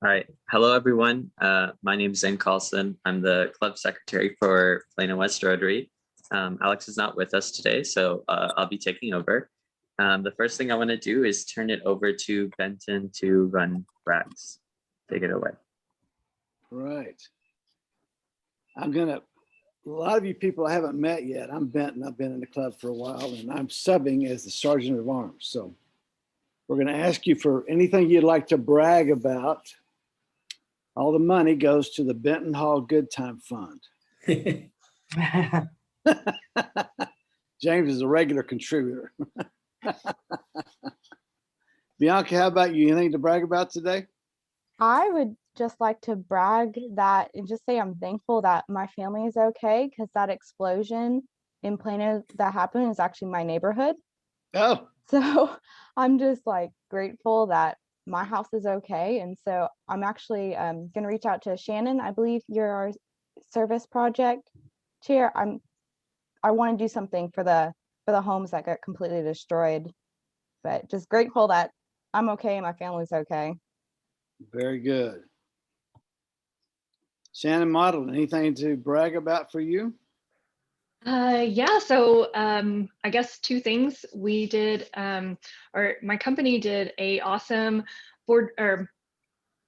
All right. Hello, everyone. My name is Zen Carlson. I'm the club secretary for Plano West Rotary. Alex is not with us today, so I'll be taking over. The first thing I want to do is turn it over to Benton to run Brags. Take it away. Right. A lot of you people I haven't met yet. I'm Benton. I've been in the club for a while, and I'm subbing as the Sergeant of Arms. So we're going to ask you for anything you'd like to brag about. All the money goes to the Benton Hall Good Time Fund. James is a regular contributor. Bianca, how about you? Anything to brag about today? I would just like to brag that and just say I'm thankful that my family is okay, because that explosion in Plano that happened is actually my neighborhood. Oh. So I'm just like grateful that my house is okay. And so I'm actually going to reach out to Shannon. I believe you're our service project chair. I want to do something for the homes that got completely destroyed, but just grateful that I'm okay and my family's okay. Very good. Shannon Model, anything to brag about for you? Yeah, so I guess two things. We did, or my company did a awesome board or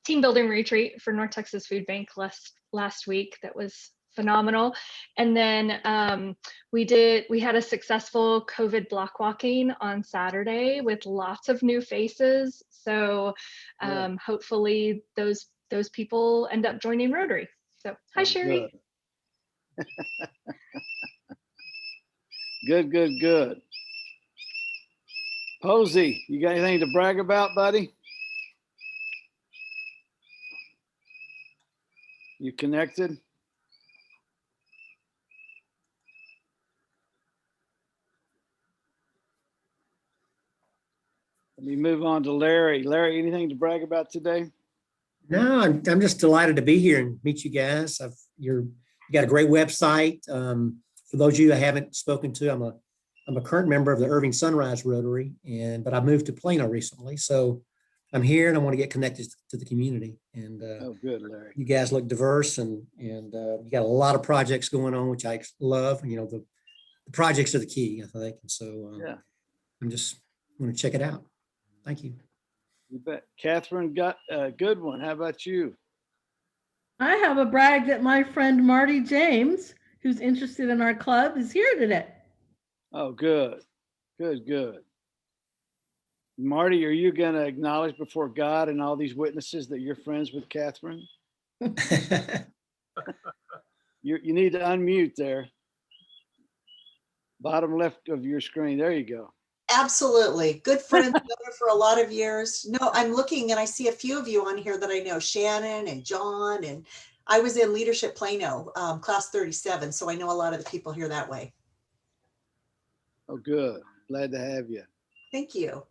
team building retreat for North Texas Food Bank last week. That was phenomenal. And then we had a successful COVID block walking on Saturday with lots of new faces. So hopefully those people end up joining Rotary. So hi, Sheri. Good. Posey, you got anything to brag about, buddy? You connected? Let me move on to Larry. Larry, anything to brag about today? No, I'm just delighted to be here and meet you guys. You got a great website. For those of you I haven't spoken to, I'm a current member of the Irving Sunrise Rotary, but I moved to Plano recently, so I'm here and I want to get connected to the community. And oh, good, Larry. You guys look diverse, and you got a lot of projects going on, which I love. You know, the projects are the key, I think. And so I'm just going to check it out. Thank you. You bet. Catherine got a good one. How about you? I have a brag that my friend Marty James, who's interested in our club, is here today. Oh, good. Marty, are you going to acknowledge before God and all these witnesses that you're friends with Catherine? You need to unmute there. Bottom left of your screen. There you go. Absolutely. Good friend for a lot of years. No, I'm looking and I see a few of you on here that I know, Shannon and John, and I was in Leadership Plano, class 37. So I know a lot of the people here that way. Oh, good. Glad to have you. Thank you.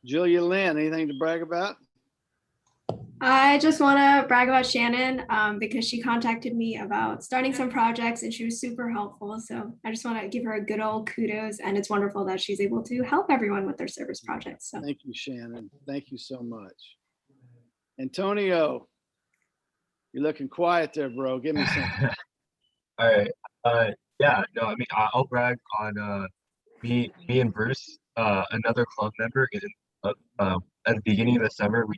Julia Lynn, anything to brag about? I just want to brag about Shannon because she contacted me about starting some projects and she was super helpful. So I just want to give her a good old kudos, and it's wonderful that she's able to help everyone with their service projects. So thank you, Shannon. Thank you so much. Antonio, you're looking quiet there, bro. Give me something. All right. Yeah, no, I mean, I'll brag on me and Bruce, another club member. At the beginning of the summer, we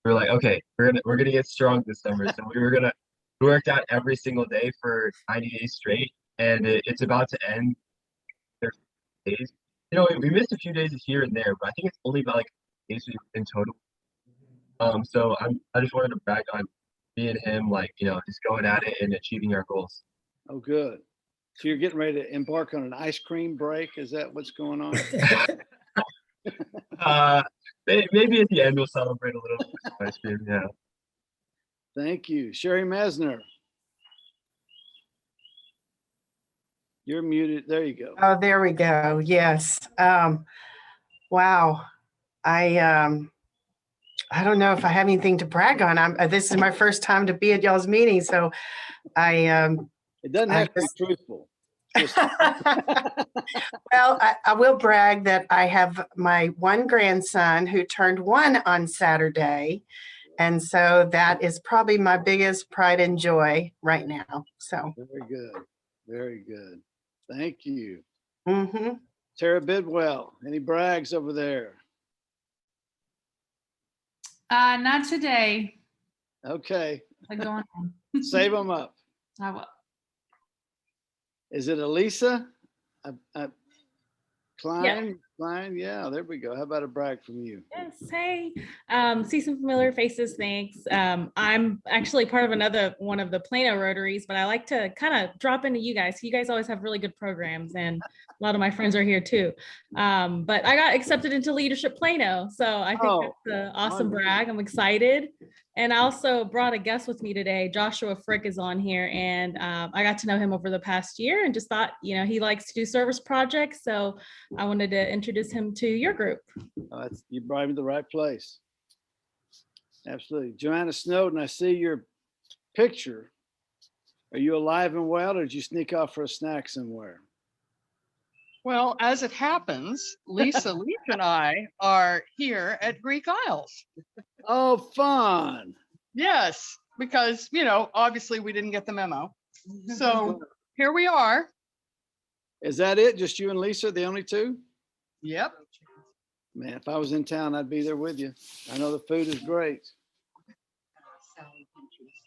were like, okay, we're gonna get strong this summer. So we worked out every single day for 90 days straight, and it's about to end. There's days, you know, we missed a few days here and there, but I think it's only about like days in total. So I just wanted to brag on me and him, like, you know, just going at it and achieving our goals. Oh, good. So you're getting ready to embark on an ice cream break? Is that what's going on? Maybe at the end we'll celebrate a little bit of ice cream. Yeah. Thank you. Sheri Mesner. You're muted. There you go. Oh, there we go. Yes. Wow. I don't know if I have anything to brag on. This is my first time to be at y'all's meeting, so it doesn't have to be truthful. Well, I will brag that I have my one grandson who turned 1 on Saturday, And so that is probably my biggest pride and joy right now. So. Very good. Very good. Thank you. Mm-hmm. Tara Bidwell, any brags over there? Not today. Okay. What's going on? Save them up. I will. Is it Elisa? Klein? Yeah. Klein? Yeah, there we go. How about a brag from you? Yes, hey, see some familiar faces, thanks. I'm actually part of one of the Plano Rotaries, but I like to kind of drop into you guys. You guys always have really good programs, and a lot of my friends are here too. But I got accepted into Leadership Plano, so I think that's an awesome brag. I'm excited. And I also brought a guest with me today. Joshua Frick is on here, and I got to know him over the past year and just thought, he likes to do service projects. So I wanted to introduce him to your group. You brought me to the right place. Absolutely. Joanna Snowden, I see your picture. Are you alive and well, or did you sneak off for a snack somewhere? Well, as it happens, Lisa Leach and I are here at Greek Isles. Oh, fun. Yes, because, obviously we didn't get the memo. So here we are. Is that it? Just you and Lisa, the only two? Yep. Man, if I was in town, I'd be there with you. I know the food is great.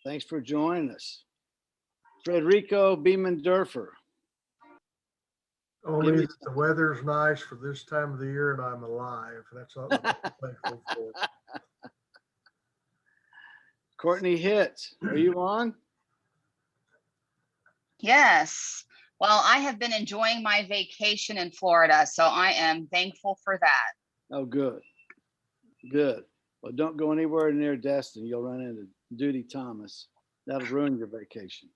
Thanks for joining us. Frederico Beeman-Durfer. Only that the weather's nice for this time of the year and I'm alive. That's all I'm thankful for. Courtney Hitt, are you on? Yes. Well, I have been enjoying my vacation in Florida, so I am thankful for that. Oh, good. Good. Well, don't go anywhere near Destin. You'll run into Duty Thomas. That'll ruin your vacation.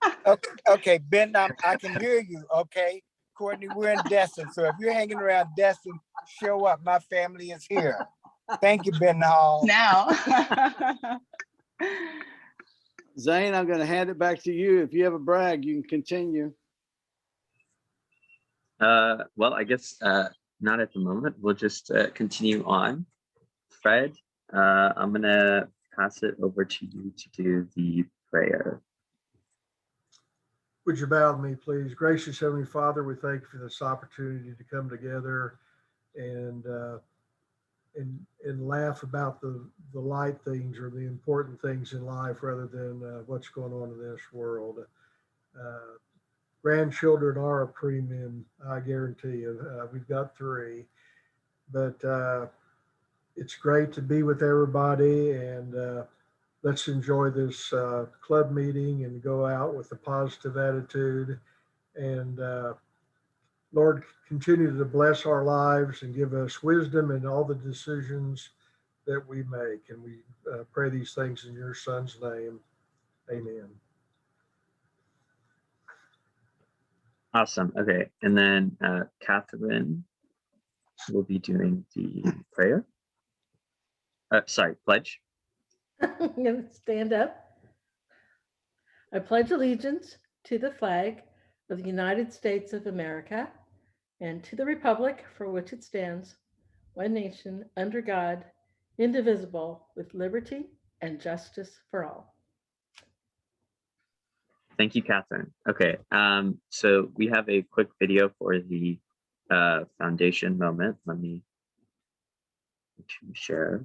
Okay, Ben, I can hear you. Okay, Courtney, we're in Destin. So if you're hanging around Destin, show up. My family is here. Thank you, Ben Hall. Now. Zane, I'm going to hand it back to you. If you have a brag, you can continue. Well, I guess not at the moment. We'll just continue on. Fred, I'm going to pass it over to you to do the prayer. Would you bow with me, please? Gracious Heavenly Father, we thank you for this opportunity to come together and laugh about the light things or the important things in life rather than what's going on in this world. Grandchildren are a premium, I guarantee you. We've got 3, but it's great to be with everybody, and let's enjoy this club meeting and go out with a positive attitude. And Lord, continue to bless our lives and give us wisdom in all the decisions that we make. And we pray these things in your Son's name. Amen. Awesome. Okay. And then Catherine will be doing the prayer. Sorry, pledge. I'm going to stand up. I pledge allegiance to the flag of the United States of America and to the republic for which it stands, one nation, under God, indivisible, with liberty and justice for all. Thank you, Catherine. Okay, so we have a quick video for the foundation moment. Let me share.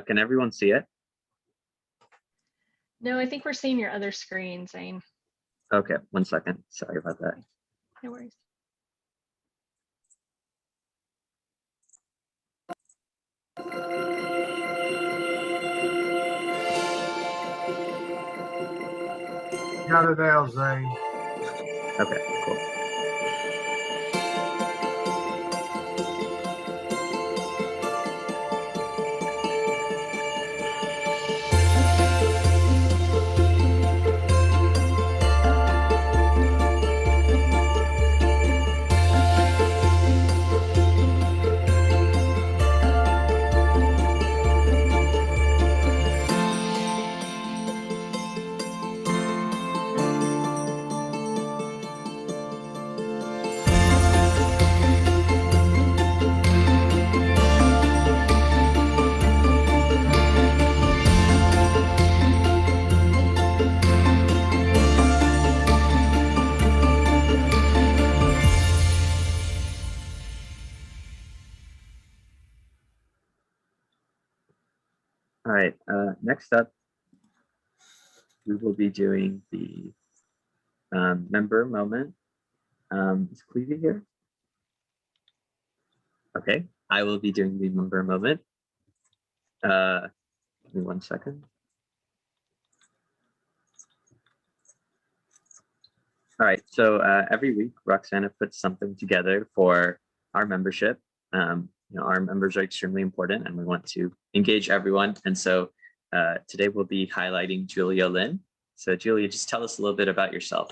Can everyone see it? No, I think we're seeing your other screen, Zane. Okay, 1 second. Sorry about that. No worries. Got it now, Zane. Okay, cool. right, next up, we will be doing the member moment. Is Clevie here? Okay, I will be doing the member moment. Give me 1 second. All right, so every week, Roxana puts something together for our membership. Our members are extremely important and we want to engage everyone. And so today we'll be highlighting Julia Lynn. So Julia, just tell us a little bit about yourself.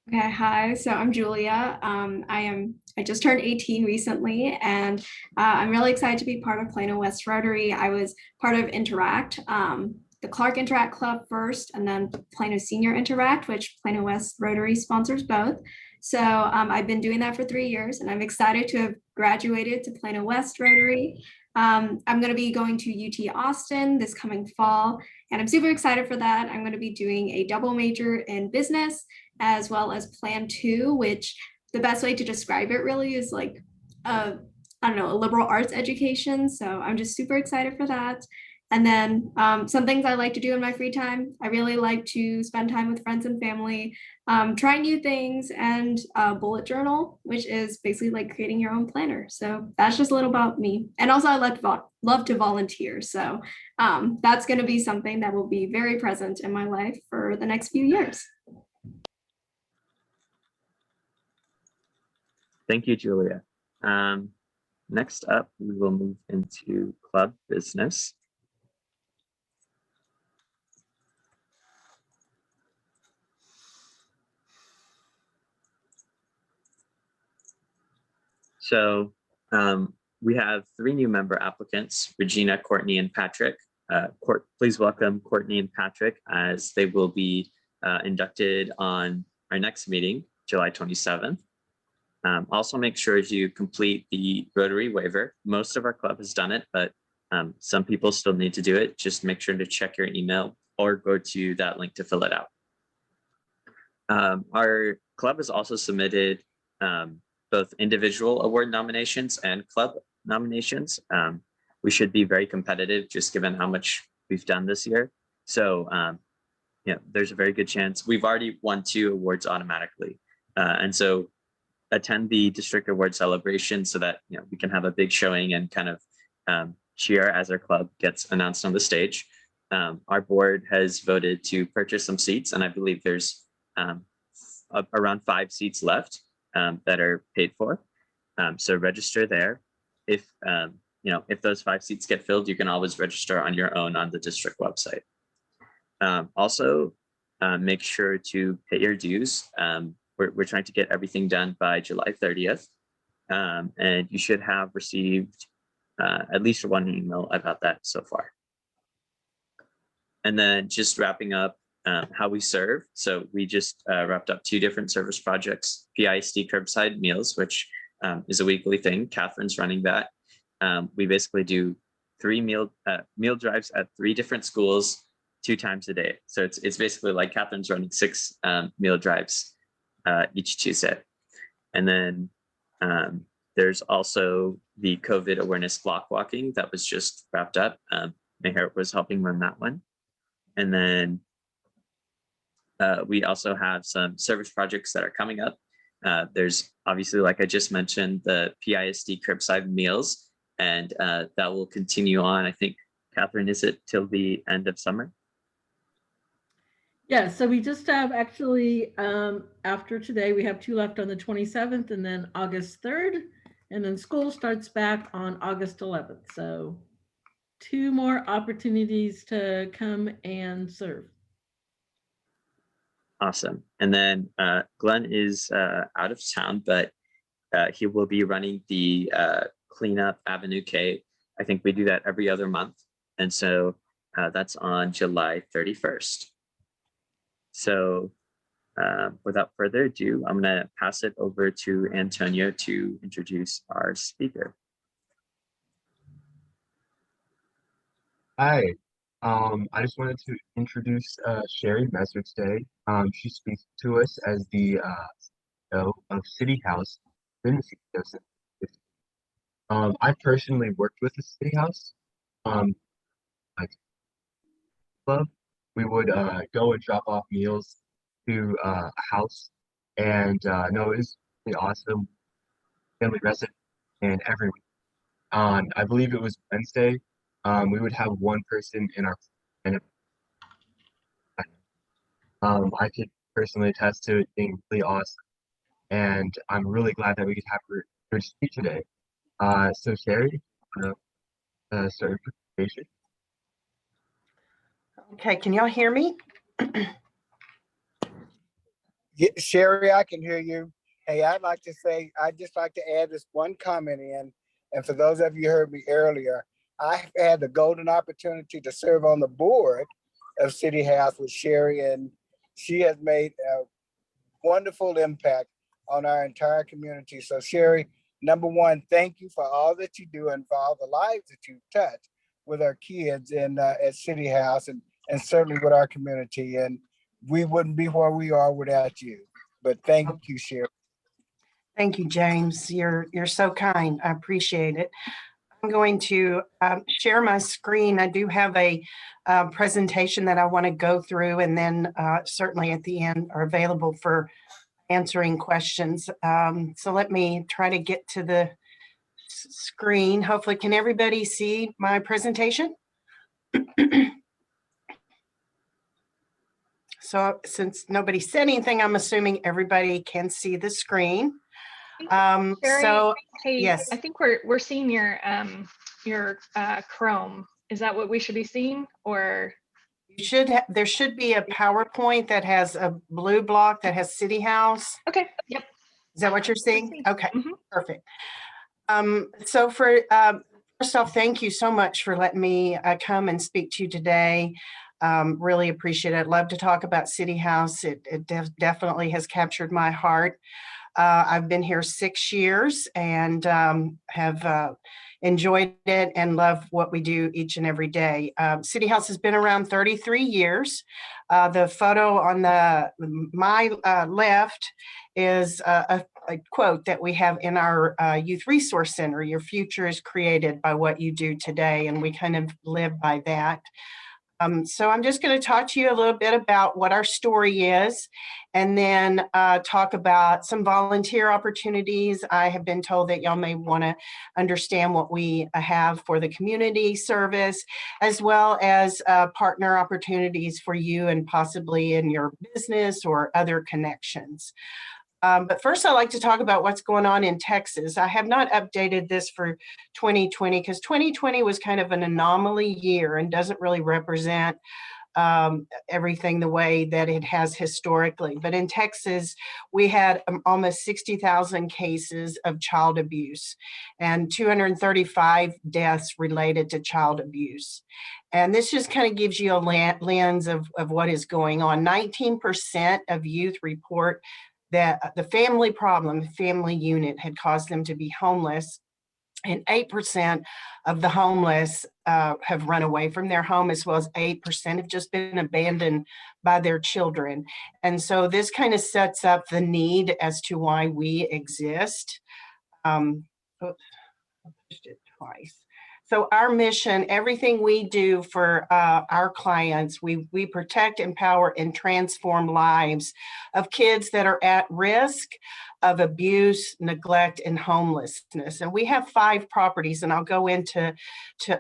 Okay, hi. So I'm Julia. I just turned 18 recently, and I'm really excited to be part of Plano West Rotary. I was part of Interact, the Clark Interact Club first, and then Plano Senior Interact, which Plano West Rotary sponsors both. So I've been doing that for 3 years, and I'm excited to have graduated to Plano West Rotary. I'm going to be going to UT Austin this coming fall, and I'm super excited for that. I'm going to be doing a double major in business as well as Plan 2, which the best way to describe it really is like a liberal arts education. So I'm just super excited for that. And then some things I like to do in my free time. I really like to spend time with friends and family, try new things, and bullet journal, which is basically like creating your own planner. So that's just a little about me. And also I love to volunteer. So that's going to be something that will be very present in my life for the next few years. Thank you, Julia. Next up, we will move into club business. So we have 3 new member applicants, Regina, Courtney, and Patrick. Please welcome Courtney and Patrick as they will be inducted on our next meeting, July 27th. Also make sure to complete the Rotary waiver. Most of our club has done it, but some people still need to do it. Just make sure to check your email or go to that link to fill it out. Our club has also submitted both individual award nominations and club nominations. We should be very competitive just given how much we've done this year. So there's a very good chance. We've already won 2 awards automatically. And so attend the district award celebration so that we can have a big showing and kind of cheer as our club gets announced on the stage. Our board has voted to purchase some seats, and I believe there's around 5 seats left that are paid for. So register there. If those 5 seats get filled, you can always register on your own on the district website. Also, make sure to pay your dues. We're trying to get everything done by July 30th. And you should have received at least 1 email about that so far. And then just wrapping up how we serve. So we just wrapped up 2 different service projects, PISD curbside meals, which is a weekly thing. Catherine's running that. We basically do 3 meal drives at 3 different schools 2 times a day. So it's basically like Catherine's running 6 meal drives each Tuesday. And then there's also the COVID awareness block walking that was just wrapped up. Meher was helping run that one. And then we also have some service projects that are coming up. There's obviously, like I just mentioned, the PISD curbside meals, and that will continue on. I think, Catherine, is it till the end of summer? Yeah, so we just have actually, after today, we have 2 left on the 27th and then August 3rd, and then school starts back on August 11th. So 2 more opportunities to come and serve. Awesome. And then Glenn is out of town, but he will be running the Cleanup Avenue K. I think we do that every other month. And so that's on July 31st. So without further ado, I'm going to pass it over to Antonio to introduce our speaker. Hi, I just wanted to introduce Sheri today. She speaks to us as the CEO of City House. I personally worked with the City House. club, we would go and drop off meals to a house, and no, it was really awesome. Family resident, and every week on, I believe it was Wednesday, we would have one person in our, and I could personally attest to it being really awesome, and I'm really glad that we could have her here to speak today. So Sheri, start your presentation. Okay, can y'all hear me? Yeah, Sheri, I can hear you. Hey, I'd just like to add this one comment in. And for those of you who heard me earlier, I had the golden opportunity to serve on the board of City House with Sheri, and she has made a wonderful impact on our entire community. So Sheri, number one, thank you for all that you do and for all the lives that you touch with our kids in at City House, and certainly with our community. And we wouldn't be where we are without you. But thank you, Sheri. Thank you, James. You're so kind. I appreciate it. I'm going to share my screen. I do have a presentation that I want to go through, and then certainly at the end are available for answering questions. So let me try to get to the screen. Hopefully, can everybody see my presentation? So since nobody said anything, I'm assuming everybody can see the screen. Sheri, hey, yes. I think we're seeing your Chrome. Is that what we should be seeing, or? You should there should be a PowerPoint that has a blue block that has City House. Okay. Yep. Is that what you're seeing? Okay. Perfect. So first off, thank you so much for letting me come and speak to you today. Really appreciate it. I'd love to talk about City House. It definitely has captured my heart. I've been here 6 years and have enjoyed it and love what we do each and every day. City House has been around 33 years. The photo on my left is a quote that we have in our Youth Resource Center. Your future is created by what you do today, and we kind of live by that. So I'm just going to talk to you a little bit about what our story is, and then talk about some volunteer opportunities. I have been told that y'all may want to understand what we have for the community service, as well as partner opportunities for you and possibly in your business or other connections. But first, I'd like to talk about what's going on in Texas. I have not updated this for 2020 because 2020 was kind of an anomaly year and doesn't really represent everything the way that it has historically. But in Texas, we had almost 60,000 cases of child abuse and 235 deaths related to child abuse. And this just kind of gives you a lens of what is going on. 19% of youth report that the family problem, family unit had caused them to be homeless. And 8% of the homeless have run away from their home, as well as 8% have just been abandoned by their children. And so this kind of sets up the need as to why we exist. Oops, I pushed it twice. So our mission, everything we do for our clients, we protect, empower, and transform lives of kids that are at risk of abuse, neglect, and homelessness. And we have 5 properties, and I'll go into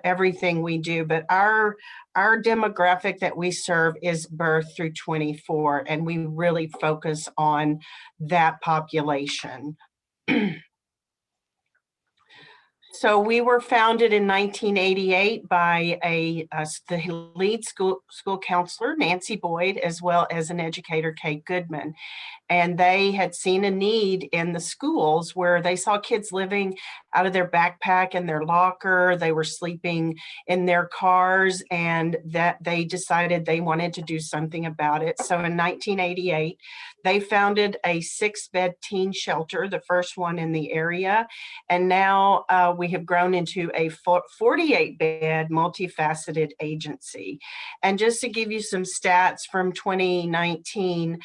everything we do, but our demographic that we serve is birth through 24, and we really focus on that population. So we were founded in 1988 by the lead school counselor, Nancy Boyd, as well as an educator, Kate Goodman. And they had seen a need in the schools where they saw kids living out of their backpack and their locker. They were sleeping in their cars, and that they decided they wanted to do something about it. So in 1988, they founded a 6-bed teen shelter, the first one in the area. And now we have grown into a 48-bed multifaceted agency. And just to give you some stats from 2019,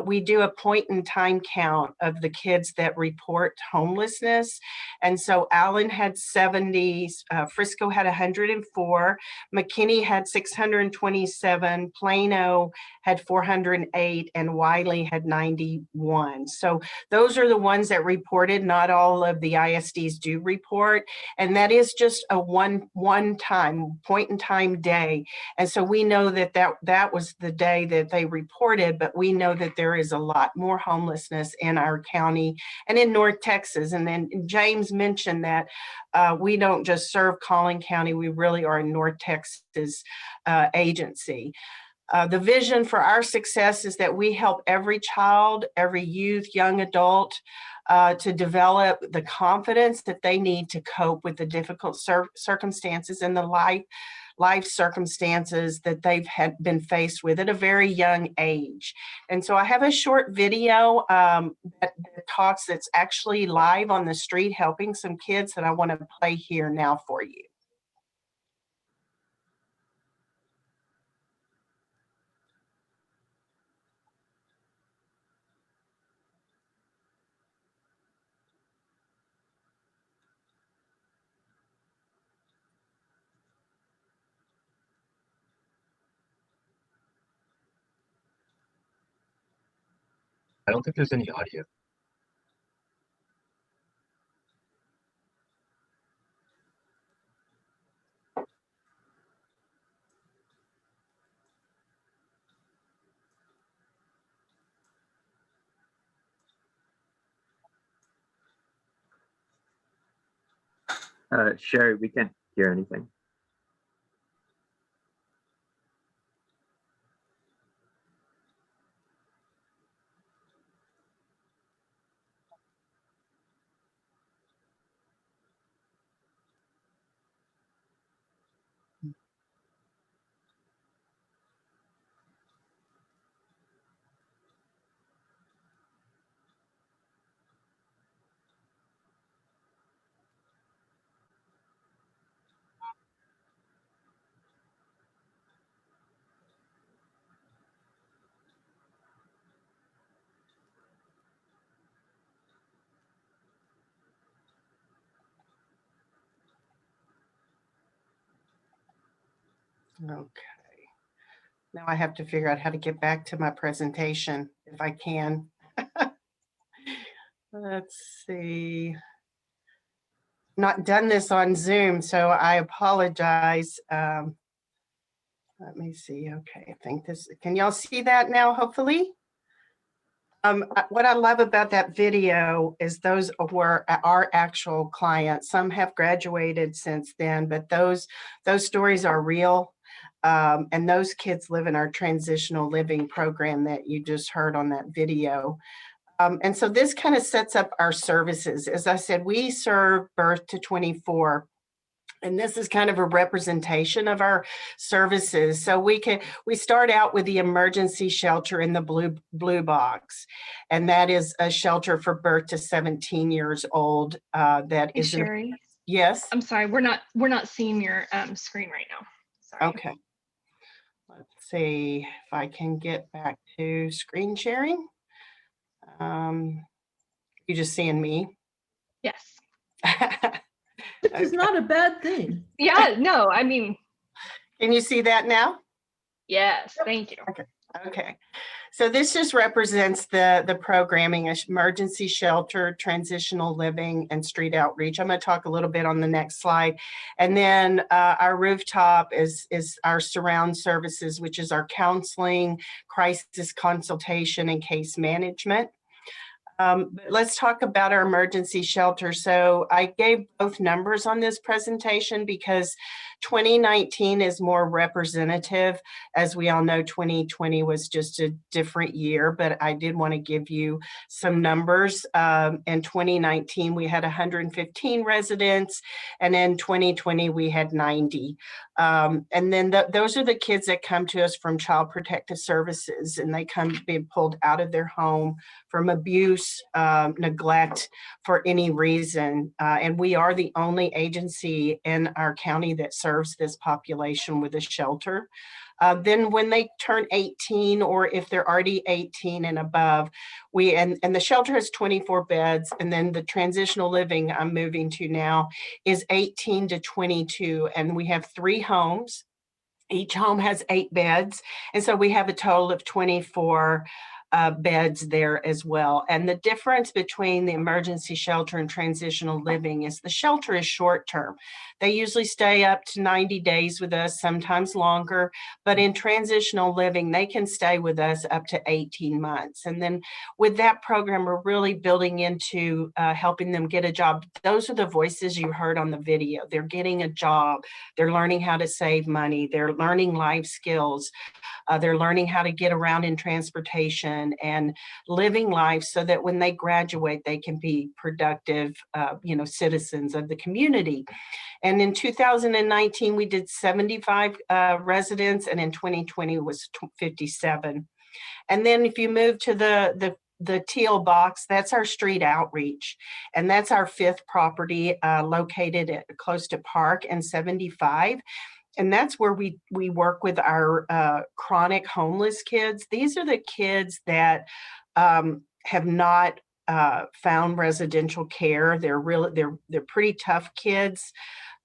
we do a point in time count of the kids that report homelessness. And so Allen had 70, Frisco had 104, McKinney had 627, Plano had 408, and Wiley had 91. So those are the ones that reported. Not all of the ISDs do report. And that is just a one time point in time day. And so we know that was the day that they reported, but we know that there is a lot more homelessness in our county and in North Texas. And then James mentioned that we don't just serve Collin County, we really are a North Texas agency. The vision for our success is that we help every child, every youth, young adult to develop the confidence that they need to cope with the difficult circumstances and the life circumstances that they've been faced with at a very young age. And so I have a short video that's actually live on the street helping some kids that I want to play here now for you. I don't think there's any audio. Sheri, we can't hear anything. Okay. Now I have to figure out how to get back to my presentation if I can. Let's see. Not done this on Zoom, so I apologize. Let me see. Okay, I think can y'all see that now, hopefully? What I love about that video is those were our actual clients. Some have graduated since then, but those stories are real. And those kids live in our transitional living program that you just heard on that video. And so this kind of sets up our services. As I said, we serve birth to 24. And this is kind of a representation of our services. So we start out with the emergency shelter in the blue box. And that is a shelter for birth to 17 years old. That Hey, is Sheri. Yes. I'm sorry, we're not seeing your screen right now. Sorry. Okay. Let's see if I can get back to screen sharing. You just seeing me? Yes. Which is not a bad thing. Yeah, no, I mean. Can you see that now? Yes, thank you. Okay. So this just represents the programming: emergency shelter, transitional living, and street outreach. I'm going to talk a little bit on the next slide. And then our rooftop is our surround services, which is our counseling, crisis consultation, and case management. But let's talk about our emergency shelter. So I gave both numbers on this presentation because 2019 is more representative. As we all know, 2020 was just a different year, but I did want to give you some numbers. In 2019, we had 115 residents, and in 2020, we had 90. And then those are the kids that come to us from Child Protective Services, and they come being pulled out of their home from abuse, neglect, for any reason. And we are the only agency in our county that serves this population with a shelter. Then when they turn 18, or if they're already 18 and above, and the shelter has 24 beds, and then the transitional living I'm moving to now is 18 to 22, and we have 3 homes. Each home has 8 beds, and so we have a total of 24 beds there as well. And the difference between the emergency shelter and transitional living is the shelter is short term. They usually stay up to 90 days with us, sometimes longer, but in transitional living, they can stay with us up to 18 months. And then with that program, we're really building into helping them get a job. Those are the voices you heard on the video. They're getting a job. They're learning how to save money. They're learning life skills. They're learning how to get around in transportation and living life so that when they graduate, they can be productive, citizens of the community. And in 2019, we did 75 residents, and in 2020 was 57. And then if you move to the teal box, that's our street outreach. And that's our 5th property located close to Park and 75. And that's where we work with our chronic homeless kids. These are the kids that have not found residential care. They're pretty tough kids.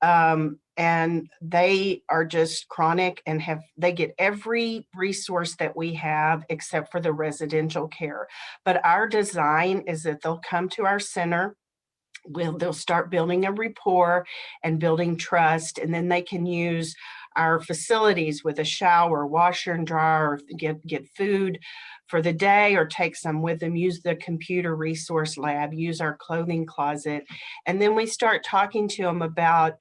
And they are just chronic and they get every resource that we have except for the residential care. But our design is that they'll come to our center. They'll start building a rapport and building trust, and then they can use our facilities with a shower, washer and dryer, get food for the day or take some with them, use the computer resource lab, use our clothing closet. And then we start talking to them about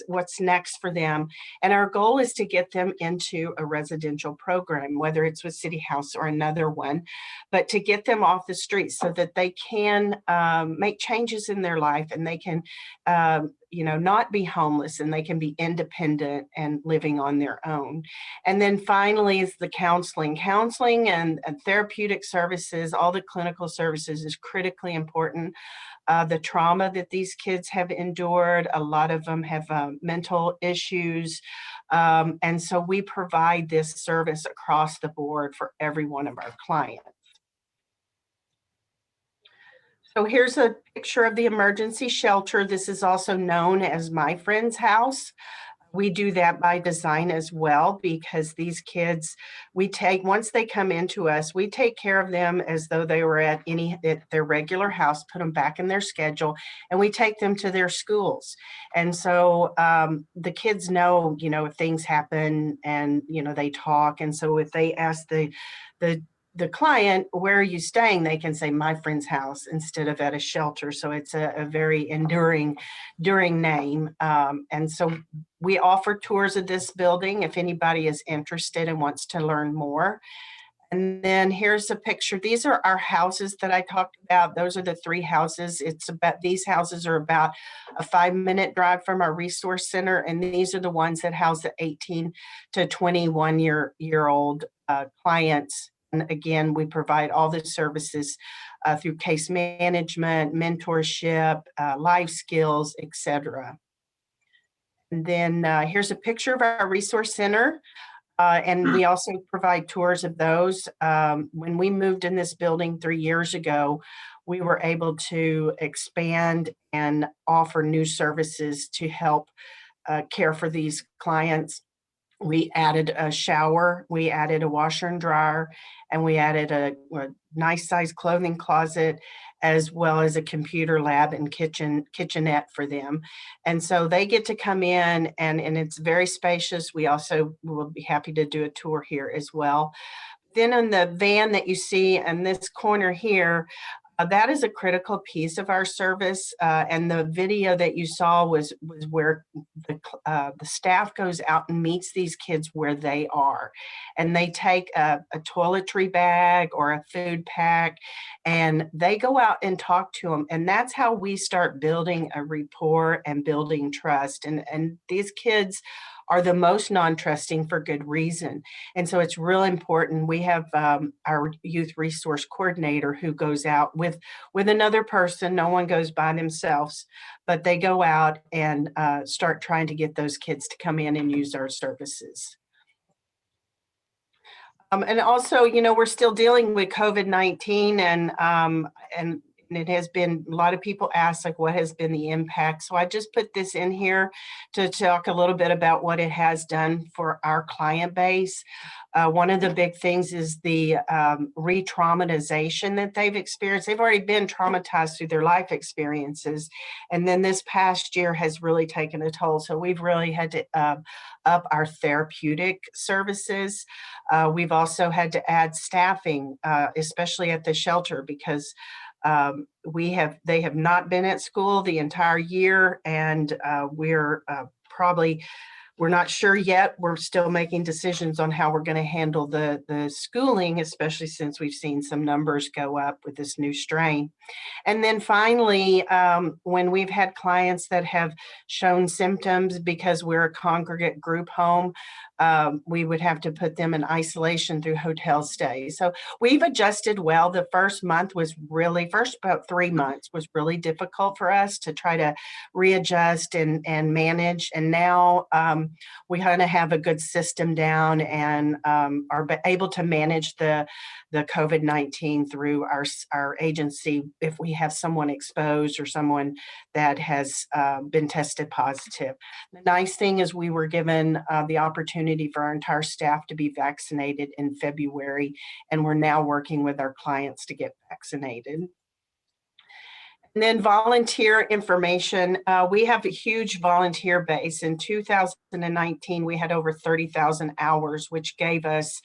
what's next for them. And our goal is to get them into a residential program, whether it's with City House or another one, but to get them off the street so that they can make changes in their life, and they can not be homeless, and they can be independent and living on their own. And then finally is the counseling. Counseling and therapeutic services, all the clinical services is critically important. The trauma that these kids have endured, a lot of them have mental issues. And so we provide this service across the board for every one of our clients. So here's a picture of the emergency shelter. This is also known as My Friend's House. We do that by design as well, because these kids, once they come into us, we take care of them as though they were at their regular house, put them back in their schedule, and we take them to their schools. And so the kids know, if things happen, and, they talk. And so if they ask the client, where are you staying? They can say My Friend's House instead of at a shelter. So it's a very enduring name. And so we offer tours of this building if anybody is interested and wants to learn more. And then here's a picture. These are our houses that I talked about. Those are the 3 houses. These houses are about a 5-minute drive from our resource center. And these are the ones that house the 18 to 21-year-old clients. And again, we provide all the services through case management, mentorship, life skills, etc. And then here's a picture of our resource center. And we also provide tours of those. When we moved in this building 3 years ago, we were able to expand and offer new services to help care for these clients. We added a shower, we added a washer and dryer, and we added a nice sized clothing closet, as well as a computer lab and kitchenette for them. And so they get to come in, and it's very spacious. We also will be happy to do a tour here as well. Then in the van that you see in this corner here, That is a critical piece of our service. And the video that you saw was where the staff goes out and meets these kids where they are. And they take a toiletry bag or a food pack, and they go out and talk to them. And that's how we start building a rapport and building trust. And these kids are the most non-trusting for good reason. And so it's real important. We have our youth resource coordinator who goes out with another person. No one goes by themselves, but they go out and start trying to get those kids to come in and use our services. And also, you know, we're still dealing with COVID-19, and it has been, a lot of people ask, like, what has been the impact? So I just put this in here to talk a little bit about what it has done for our client base. One of the big things is the re-traumatization that they've experienced. They've already been traumatized through their life experiences. And then this past year has really taken a toll. So we've really had to up our therapeutic services. We've also had to add staffing, especially at the shelter, because they have not been at school the entire year, and we're not sure yet. We're still making decisions on how we're going to handle the schooling, especially since we've seen some numbers go up with this new strain. And then finally, when we've had clients that have shown symptoms, because we're a congregate group home, we would have to put them in isolation through hotel stays. So we've adjusted well. The first about 3 months was really difficult for us to try to readjust and manage. And now we kind of have a good system down and are able to manage the COVID-19 through our agency if we have someone exposed or someone that has been tested positive. The nice thing is we were given the opportunity for our entire staff to be vaccinated in February, and we're now working with our clients to get vaccinated. And then volunteer information. We have a huge volunteer base. In 2019, we had over 30,000 hours, which gave us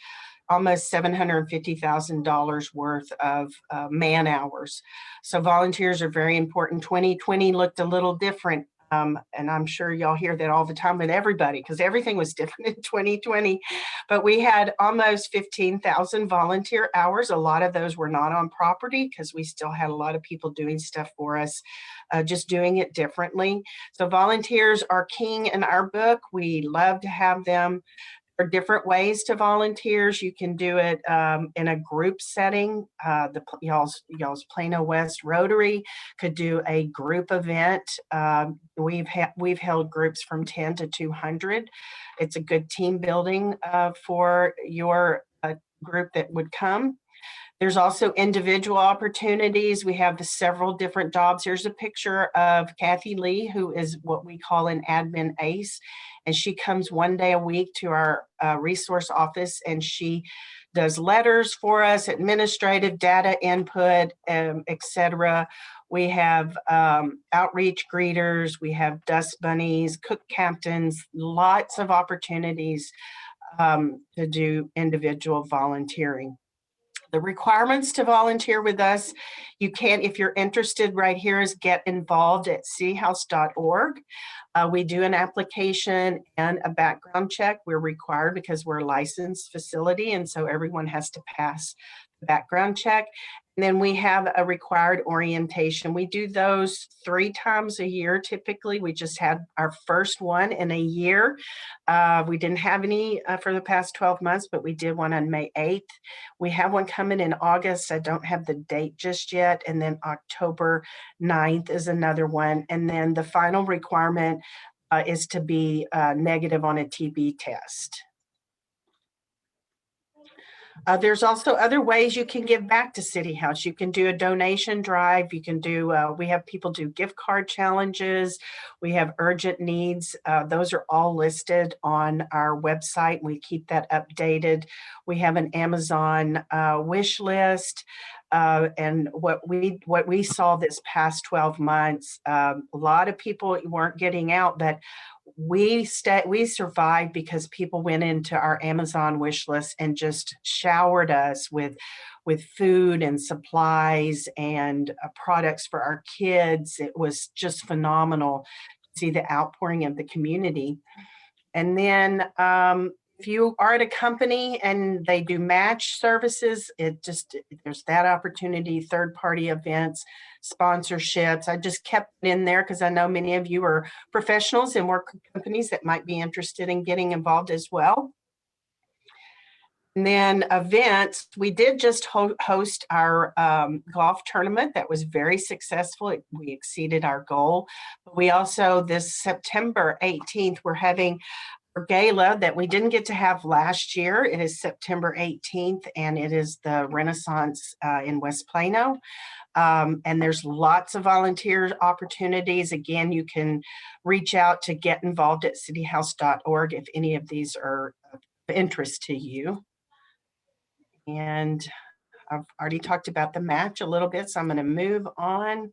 almost $750,000 worth of man hours. So volunteers are very important. 2020 looked a little different. And I'm sure y'all hear that all the time with everybody, because everything was different in 2020. But we had almost 15,000 volunteer hours. A lot of those were not on property, because we still had a lot of people doing stuff for us, just doing it differently. So volunteers are king in our book. We love to have them. There are different ways to volunteers. You can do it in a group setting. Y'all's Plano West Rotary could do a group event. We've held groups from 10 to 200. It's a good team building for your group that would come. There's also individual opportunities. We have several different jobs. Here's a picture of Kathy Lee, who is what we call an admin ace. And she comes one day a week to our resource office, and she does letters for us, administrative data input, etc. We have outreach greeters. We have dust bunnies, cook captains, lots of opportunities to do individual volunteering. The requirements to volunteer with us, you can, if you're interested, right here is get involved at cityhouse.org. We do an application and a background check. We're required because we're a licensed facility, and so everyone has to pass the background check. And then we have a required orientation. We do those 3 times a year. Typically, we just had our first one in a year. We didn't have any for the past 12 months, but we did one on May 8th. We have one coming in August. I don't have the date just yet. And then October 9th is another one. And then the final requirement is to be negative on a TB test. There's also other ways you can give back to City House. You can do a donation drive. You can do, we have people do gift card challenges. We have urgent needs. Those are all listed on our website. We keep that updated. We have an Amazon wish list. And what we saw this past 12 months, a lot of people weren't getting out, but we survived because people went into our Amazon wish list and just showered us with with food and supplies and products for our kids. It was just phenomenal to see the outpouring of the community. And then if you are at a company and they do match services, there's that opportunity, third-party events, sponsorships. I just kept it in there because I know many of you are professionals and work with companies that might be interested in getting involved as well. And then events, we did just host our golf tournament. That was very successful. We exceeded our goal. But we also, this September 18th, we're having our gala that we didn't get to have last year. It is September 18th, and it is the Renaissance in West Plano. And there's lots of volunteer opportunities. Again, you can reach out to get involved at cityhouse.org if any of these are of interest to you. And I've already talked about the match a little bit, so I'm going to move on.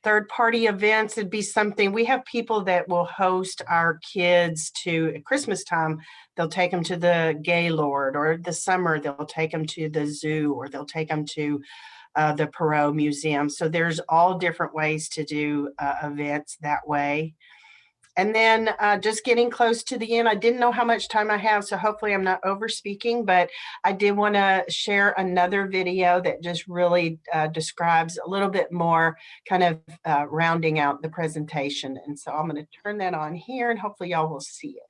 Third-party events, it'd be something, we have people that will host our kids to, at Christmas time, they'll take them to the Gaylord, or the summer, they'll take them to the zoo, or they'll take them to the Perot Museum. So there's all different ways to do events that way. And then just getting close to the end, I didn't know how much time I have, so hopefully I'm not over speaking, but I did want to share another video that just really describes a little bit more, kind of rounding out the presentation. And so I'm going to turn that on here and hopefully y'all will see it.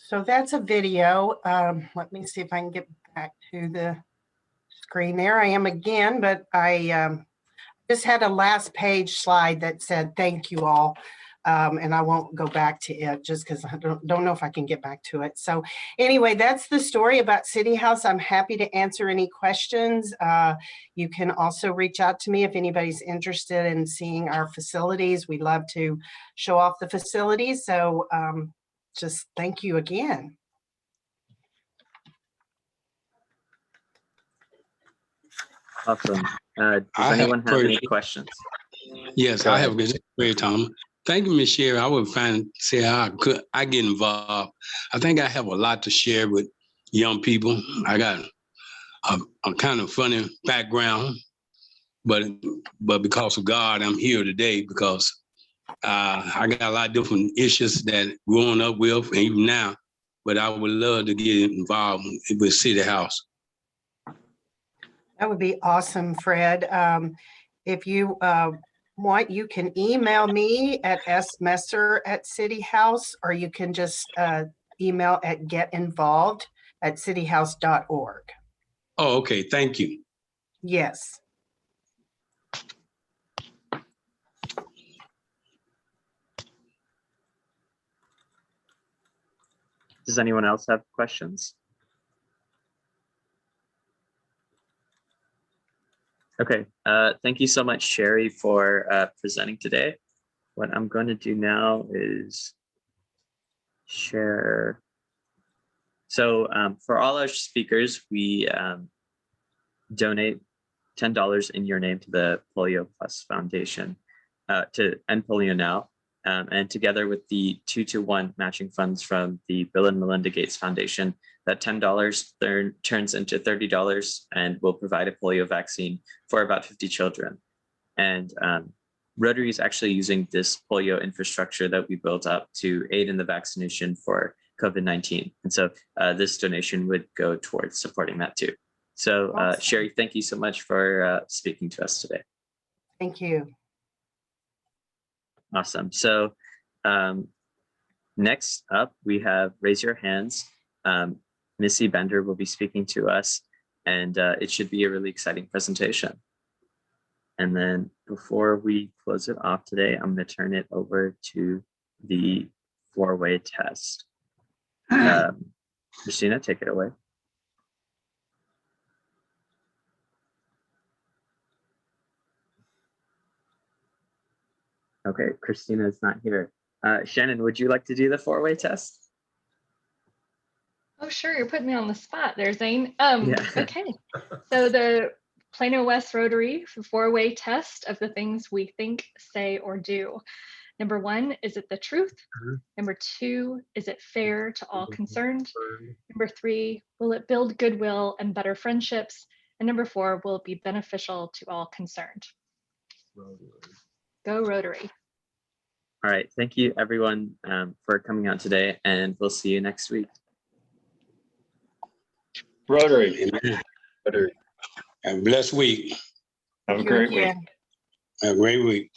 So that's a video. Let me see if I can get back to the screen. There I am again, but I just had a last page slide that said, thank you all. And I won't go back to it just because I don't know if I can get back to it. So anyway, that's the story about City House. I'm happy to answer any questions. You can also reach out to me if anybody's interested in seeing our facilities. We love to show off the facilities. So just thank you again. Awesome. Does anyone have any questions? Yes, I have a great Tom. Thank you, Ms. Sheri. I would say how I get involved. I think I have a lot to share with young people. I got a kind of funny background, but because of God, I'm here today because I got a lot of different issues that growing up with, and even now, but I would love to get involved with City House. That would be awesome, Fred. If you want, you can email me at smesser@cityhouse, or you can just email at getinvolved@cityhouse.org. Oh, okay. Thank you. Yes. Does anyone else have questions? Okay, thank you so much, Sheri, for presenting today. What I'm going to do now is share. So for all our speakers, we donate $10 in your name to the Polio Plus Foundation to end polio now. And together with the 2-to-1 matching funds from the Bill and Melinda Gates Foundation, that $10 turns into $30 and will provide a polio vaccine for about 50 children. And Rotary is actually using this polio infrastructure that we built up to aid in the vaccination for COVID-19. And so this donation would go towards supporting that too. So Awesome. Sheri, thank you so much for speaking to us today. Thank you. Awesome. So next up, we have Raise Your Hands. Missy Bender will be speaking to us, and it should be a really exciting presentation. And then before we close it off today, I'm going to turn it over to the 4-way test. Christina, take it away. Okay, Christina is not here. Shannon, would you like to do the 4-way test? Oh, sure. You're putting me on the spot there, Zane. Yeah. Okay. So the Plano West Rotary 4-way test of the things we think, say, or do. Number 1, is it the truth? Number 2, is it fair to all concerned? Number 3, will it build goodwill and better friendships? And number 4, will it be beneficial to all concerned? Go Rotary. All right. Thank you, everyone, for coming out today, and we'll see you next week. Rotary. Amen. Rotary. Have a blessed week. Have a great week. Have a great week.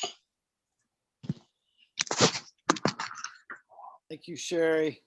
Thank you, Sheri.